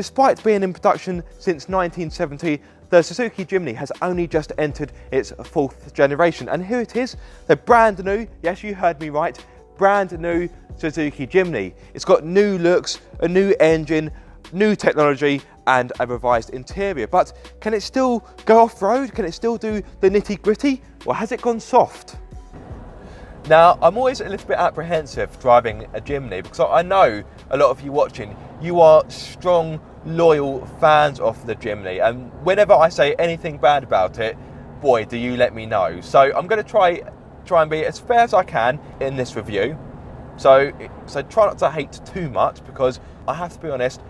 Despite being in production since 1970, the Suzuki Jimny has only just entered its 4th generation. And here it is, the brand new, yes you heard me right, brand new Suzuki Jimny. It's got new looks, a new engine, new technology and a revised interior. But can it still go off-road? Can it still do the nitty-gritty? Or has it gone soft? Now, I'm always a little bit apprehensive driving a Jimny because I know a lot of you watching, you are strong, loyal fans of the Jimny, and whenever I say anything bad about it, boy, do you let me know. So I'm going to try and be as fair as I can in this review. So try not to hate too much, because I have to be honest,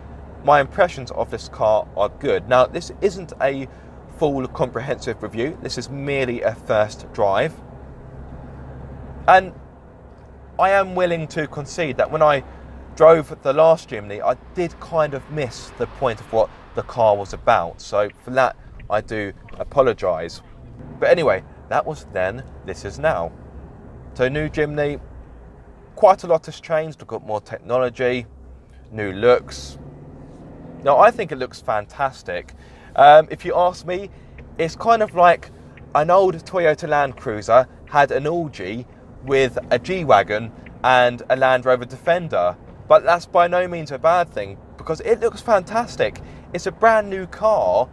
my impressions of this car are good. Now, this isn't a full comprehensive review. This is merely a first drive. And I am willing to concede that when I drove the last Jimny, I did kind of miss the point of what the car was about. So for that, I do apologise. But anyway, that was then, this is now. So new Jimny, quite a lot has changed. We've got more technology, new looks. Now, I think it looks fantastic. If you ask me, it's kind of like an old Toyota Land Cruiser had an orgy with a G-Wagon and a Land Rover Defender. But that's by no means a bad thing, because it looks fantastic. It's a brand new car,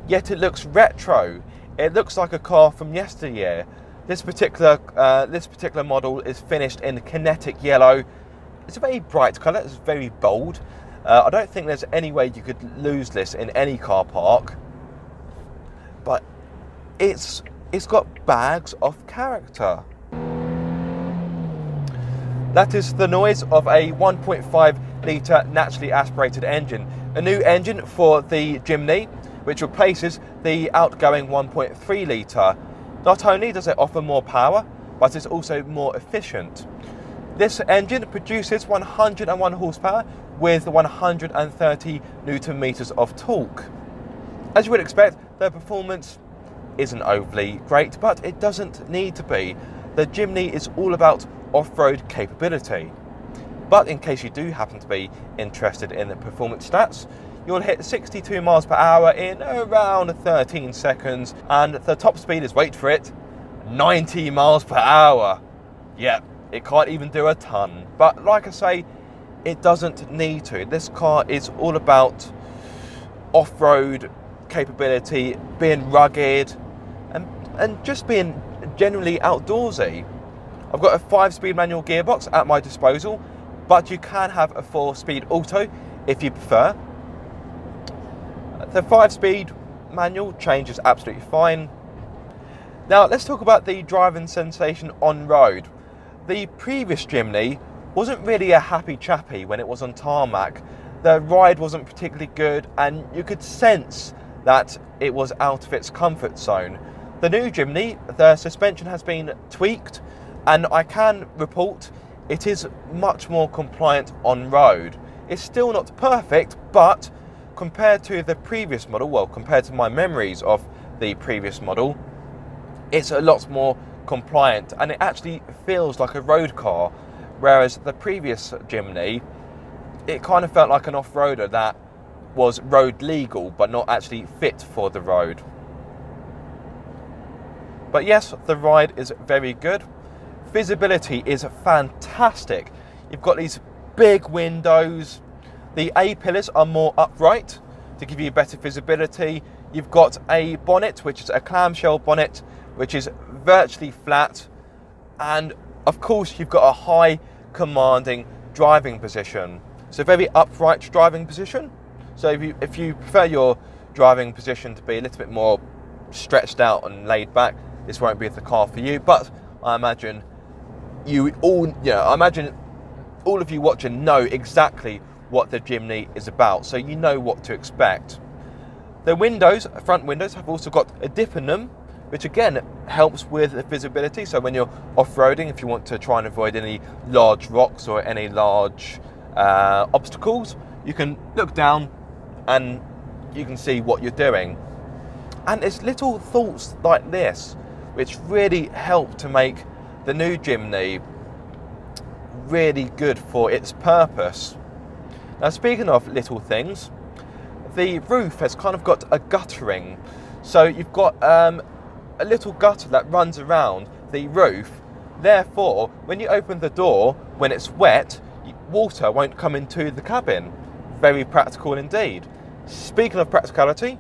yet it looks retro. It looks like a car from yesteryear. This particular model is finished in kinetic yellow. It's a very bright colour, it's very bold. I don't think there's any way you could lose this in any car park. But it's got bags of character. That is the noise of a 1.5 litre naturally aspirated engine. A new engine for the Jimny, which replaces the outgoing 1.3 litre. Not only does it offer more power, but it's also more efficient. This engine produces 101 horsepower with 130 newton meters of torque. As you would expect, the performance isn't overly great, but it doesn't need to be. The Jimny is all about off-road capability. But in case you do happen to be interested in the performance stats, you'll hit 62 miles per hour in around 13 seconds, and the top speed is, wait for it, 90 miles per hour. Yeah, it can't even do a ton. But like I say, it doesn't need to. This car is all about off-road capability, being rugged, and just being generally outdoorsy. I've got a 5-speed manual gearbox at my disposal, but you can have a 4-speed auto if you prefer. The 5-speed manual changes absolutely fine. Now let's talk about the driving sensation on road. The previous Jimny wasn't really a happy chappy when it was on tarmac. The ride wasn't particularly good, and you could sense that it was out of its comfort zone. The new Jimny, the suspension has been tweaked, and I can report it is much more compliant on road. It's still not perfect, but compared to the previous model, well, compared to my memories of the previous model, it's a lot more compliant, and it actually feels like a road car, whereas the previous Jimny, it kind of felt like an off-roader that was road legal but not actually fit for the road. But yes, the ride is very good. Visibility is fantastic. You've got these big windows. The A-pillars are more upright to give you better visibility. You've got a bonnet, which is a clamshell bonnet, which is virtually flat. And of course, you've got a high commanding driving position. So very upright driving position. So if you prefer your driving position to be a little bit more stretched out and laid back, this won't be the car for you. But I imagine all of you watching know exactly what the Jimny is about, so you know what to expect. The front windows have also got a dip in them, which again helps with the visibility. So when you're off-roading, if you want to try and avoid any large rocks or any large obstacles, you can look down and you can see what you're doing. And it's little thoughts like this which really help to make the new Jimny really good for its purpose. Now, speaking of little things, the roof has kind of got a guttering. So you've got a little gutter that runs around the roof. Therefore, when you open the door, when it's wet, water won't come into the cabin. Very practical indeed. Speaking of practicality,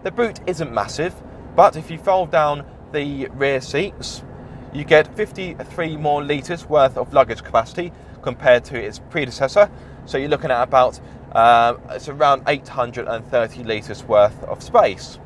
the boot isn't massive, but if you fold down the rear seats, you get 53 more litres worth of luggage capacity compared to its predecessor. So you're looking at about, it's around 830 litres worth of space.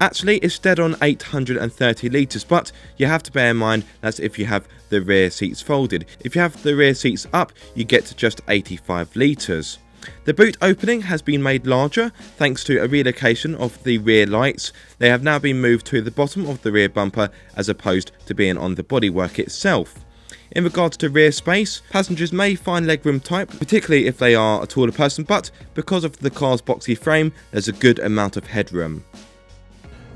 Actually, it's dead on 830 litres, but you have to bear in mind that's if you have the rear seats folded. If you have the rear seats up, you get to just 85 litres. The boot opening has been made larger thanks to a relocation of the rear lights. They have now been moved to the bottom of the rear bumper as opposed to being on the bodywork itself. In regards to rear space, passengers may find legroom tight, particularly if they are a taller person, but because of the car's boxy frame, there's a good amount of headroom.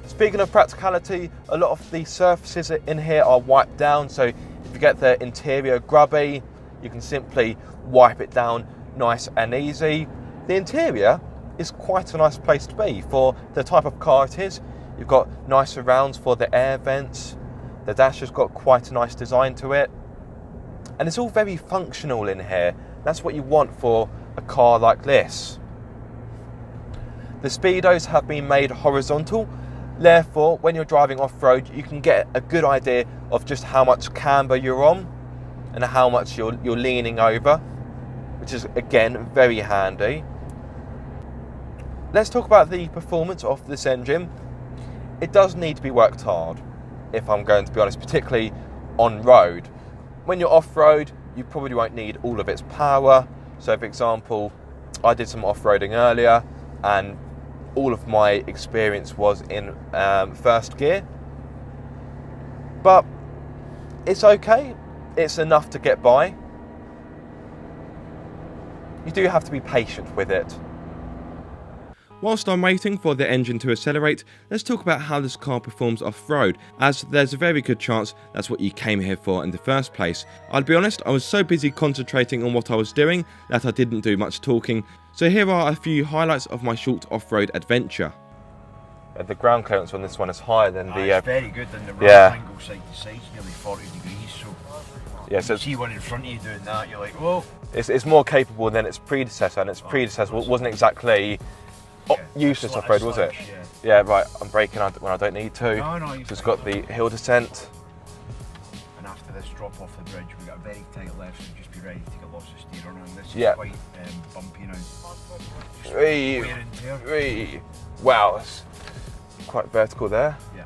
Speaking of practicality, a lot of the surfaces in here are wiped down, so if you get the interior grubby, you can simply wipe it down nice and easy. The interior is quite a nice place to be for the type of car it is. You've got nice surrounds for the air vents. The dash has got quite a nice design to it. And it's all very functional in here. That's what you want for a car like this. The speedos have been made horizontal. Therefore, when you're driving off-road, you can get a good idea of just how much camber you're on and how much you're leaning over, which is, again, very handy. Let's talk about the performance of this engine. It does need to be worked hard, if I'm going to be honest, particularly on road. When you're off-road, you probably won't need all of its power. So, for example, I did some off-roading earlier, and all of my experience was in first gear. But it's okay. It's enough to get by. You do have to be patient with it. Whilst I'm waiting for the engine to accelerate, let's talk about how this car performs off-road, as there's a very good chance that's what you came here for in the first place. I'll be honest, I was so busy concentrating on what I was doing that I didn't do much talking, so here are a few highlights of my short off-road adventure. The ground clearance on this one is higher than the... it's very good, and the ramp angle side to side is nearly 40 degrees, so... Yeah, so you see one in front of you doing that, you're like, whoa! It's more capable than its predecessor, and its predecessor wasn't exactly... useless off-road, was it? Yeah, right, I'm braking when I don't need to. No, so it's got the hill descent. And after this drop off the bridge, we've got a very tight left, so just be ready to get lots of steer on. And this is quite bumpy now. Wow, it's quite vertical there. Yeah.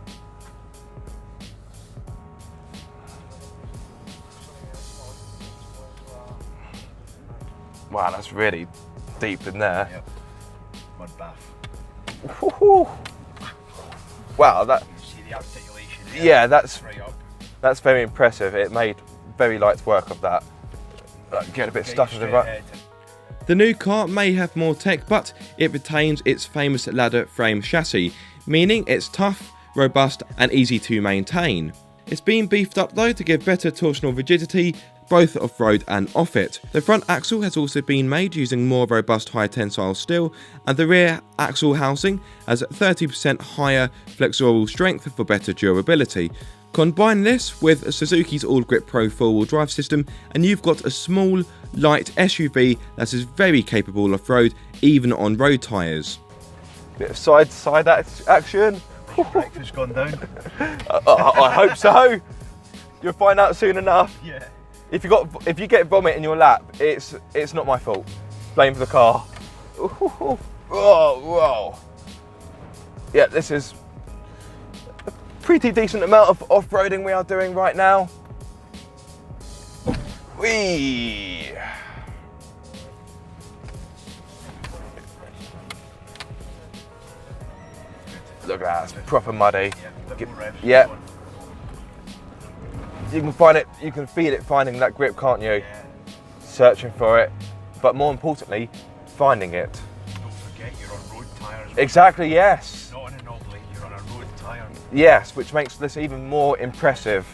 Wow, that's really deep in there. Yep. Mud bath. Woo-hoo. Wow, that. You see the articulation there? Yeah, right up. That's very impressive. It made very light work of that. Get a bit stuck in the right. The new car may have more tech, but it retains its famous ladder frame chassis, meaning it's tough, robust, and easy to maintain. It's been beefed up though to give better torsional rigidity, both off-road and off-it. The front axle has also been made using more robust high tensile steel, and the rear axle housing has 30% higher flexural strength for better durability. Combine this with Suzuki's All Grip Pro 4-wheel drive system and you've got a small, light SUV that is very capable off-road, even on road tyres. Bit of side action. Breakfast gone down. I hope so. You'll find out soon enough. Yeah. If you get vomit in your lap, it's not my fault. Blame for the car. Whoa, whoa. Yeah, this is a pretty decent amount of off-roading we are doing right now. Whee! Look at that, it's proper muddy. Yeah. You can find it, you can feel it finding that grip, can't you? Yeah. Searching for it, but more importantly, finding it. Don't forget you're on road tyres. Exactly, yes. Not on a knob blade, you're on a road tyre. Yes, which makes this even more impressive.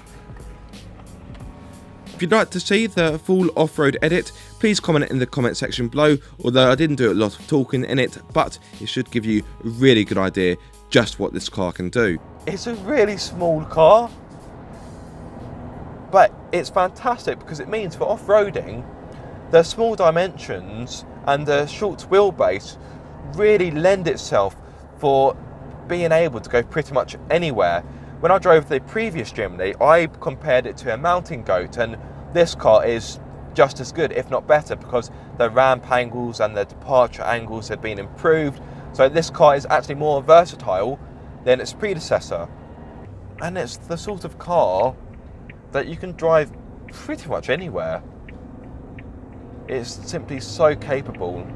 If you'd like to see the full off-road edit, please comment in the comment section below, although I didn't do a lot of talking in it, but it should give you a really good idea just what this car can do. It's a really small car, but it's fantastic because it means for off-roading, the small dimensions and the short wheelbase really lend itself for being able to go pretty much anywhere. When I drove the previous Jimny, I compared it to a mountain goat, and this car is just as good, if not better, because the ramp angles and the departure angles have been improved. So this car is actually more versatile than its predecessor. And it's the sort of car that you can drive pretty much anywhere. It's simply so capable.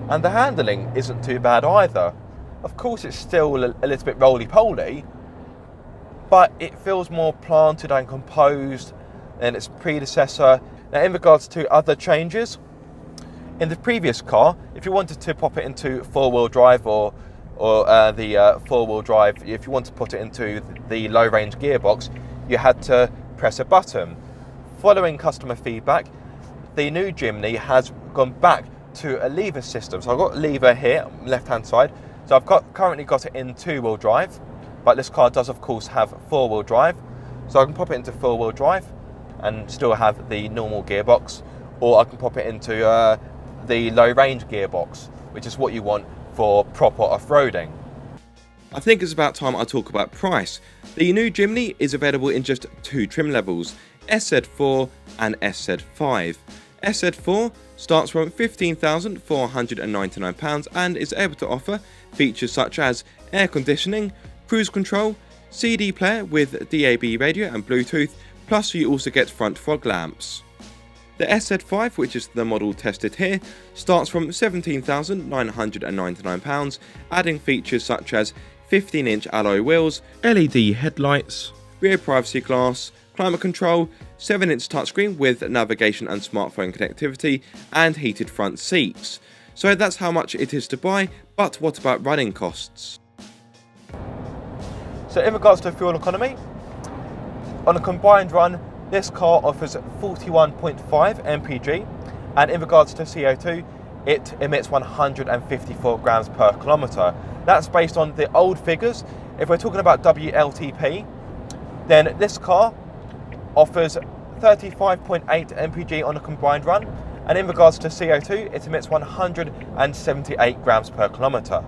And the handling isn't too bad either. Of course, it's still a little bit roly-poly, but it feels more planted and composed than its predecessor. Now, in regards to other changes, in the previous car, if you wanted to pop it into four-wheel drive or the four-wheel drive, if you want to put it into the low-range gearbox, you had to press a button. Following customer feedback, the new Jimny has gone back to a lever system. So I've got a lever here, left-hand side. So I've currently got it in two-wheel drive, but this car does, of course, have four-wheel drive. So I can pop it into four-wheel drive and still have the normal gearbox, or I can pop it into the low-range gearbox, which is what you want for proper off-roading. I think it's about time I talk about price. The new Jimny is available in just two trim levels, SZ4 and SZ5. SZ4 starts from £15,499 and is able to offer features such as air conditioning, cruise control, CD player with DAB radio and Bluetooth, plus you also get front fog lamps. The SZ5, which is the model tested here, starts from £17,999, adding features such as 15-inch alloy wheels, LED headlights, rear privacy glass, climate control, 7-inch touchscreen with navigation and smartphone connectivity, and heated front seats. So that's how much it is to buy, but what about running costs? So in regards to fuel economy, on a combined run, this car offers 41.5 mpg, and in regards to CO2, it emits 154 grams per kilometre. That's based on the old figures. If we're talking about WLTP, then this car offers 35.8 mpg on a combined run, and in regards to CO2, it emits 178 grams per kilometre.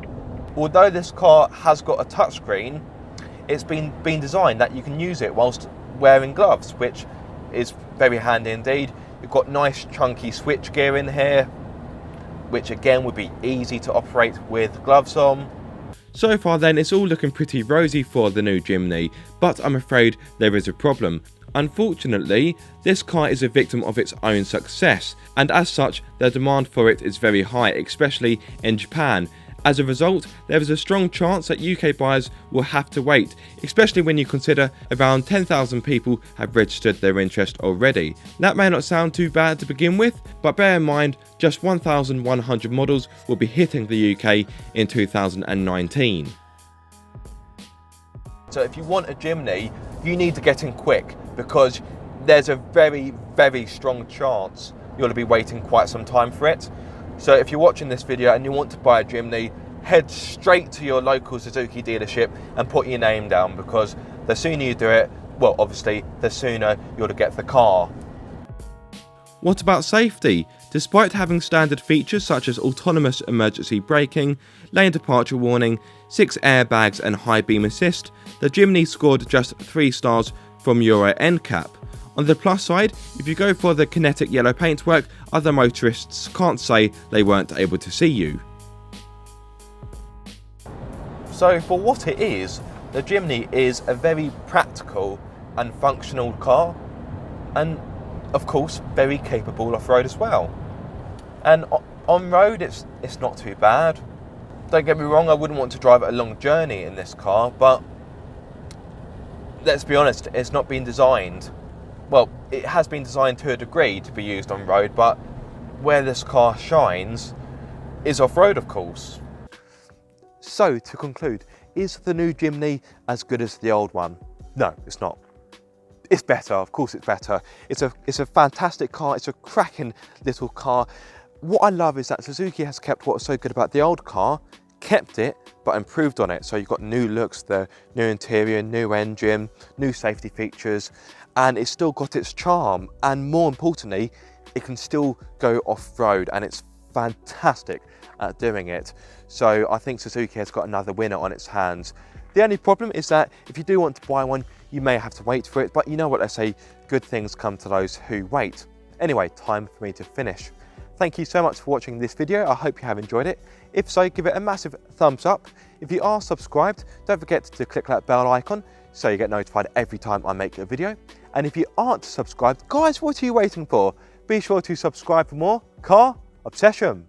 Although this car has got a touchscreen, it's been designed that you can use it whilst wearing gloves, which is very handy indeed. You've got nice chunky switch gear in here, which again would be easy to operate with gloves on. So far then, it's all looking pretty rosy for the new Jimny, but I'm afraid there is a problem. Unfortunately, this car is a victim of its own success, and as such, the demand for it is very high, especially in Japan. As a result, there is a strong chance that UK buyers will have to wait, especially when you consider around 10,000 people have registered their interest already. That may not sound too bad to begin with, but bear in mind just 1,100 models will be hitting the UK in 2019. So if you want a Jimny, you need to get in quick, because there's a very, very strong chance you'll be waiting quite some time for it. So if you're watching this video and you want to buy a Jimny, head straight to your local Suzuki dealership and put your name down, because the sooner you do it, well, obviously, the sooner you'll get the car. What about safety? Despite having standard features such as autonomous emergency braking, lane departure warning, 6 airbags and high beam assist, the Jimny scored just 3 stars from Euro NCAP. On the plus side, if you go for the kinetic yellow paintwork, other motorists can't say they weren't able to see you. So for what it is, the Jimny is a very practical and functional car, and of course very capable off-road as well. And on-road it's not too bad. Don't get me wrong, I wouldn't want to drive a long journey in this car, but let's be honest, it's not been designed. Well, it has been designed to a degree to be used on road, but where this car shines is off-road, of course. So, to conclude, is the new Jimny as good as the old one? No, it's not. It's better, of course it's better. It's a fantastic car, it's a cracking little car. What I love is that Suzuki has kept what was so good about the old car, kept it, but improved on it. So you've got new looks, the new interior, new engine, new safety features, and it's still got its charm. And more importantly, it can still go off-road, and it's fantastic at doing it. So I think Suzuki has got another winner on its hands. The only problem is that if you do want to buy one, you may have to wait for it, but you know what they say, good things come to those who wait. Anyway, time for me to finish. Thank you so much for watching this video. I hope you have enjoyed it. If so, give it a massive thumbs up. If you are subscribed, don't forget to click that bell icon so you get notified every time I make a video. And if you aren't subscribed, guys, what are you waiting for? Be sure to subscribe for more car obsession.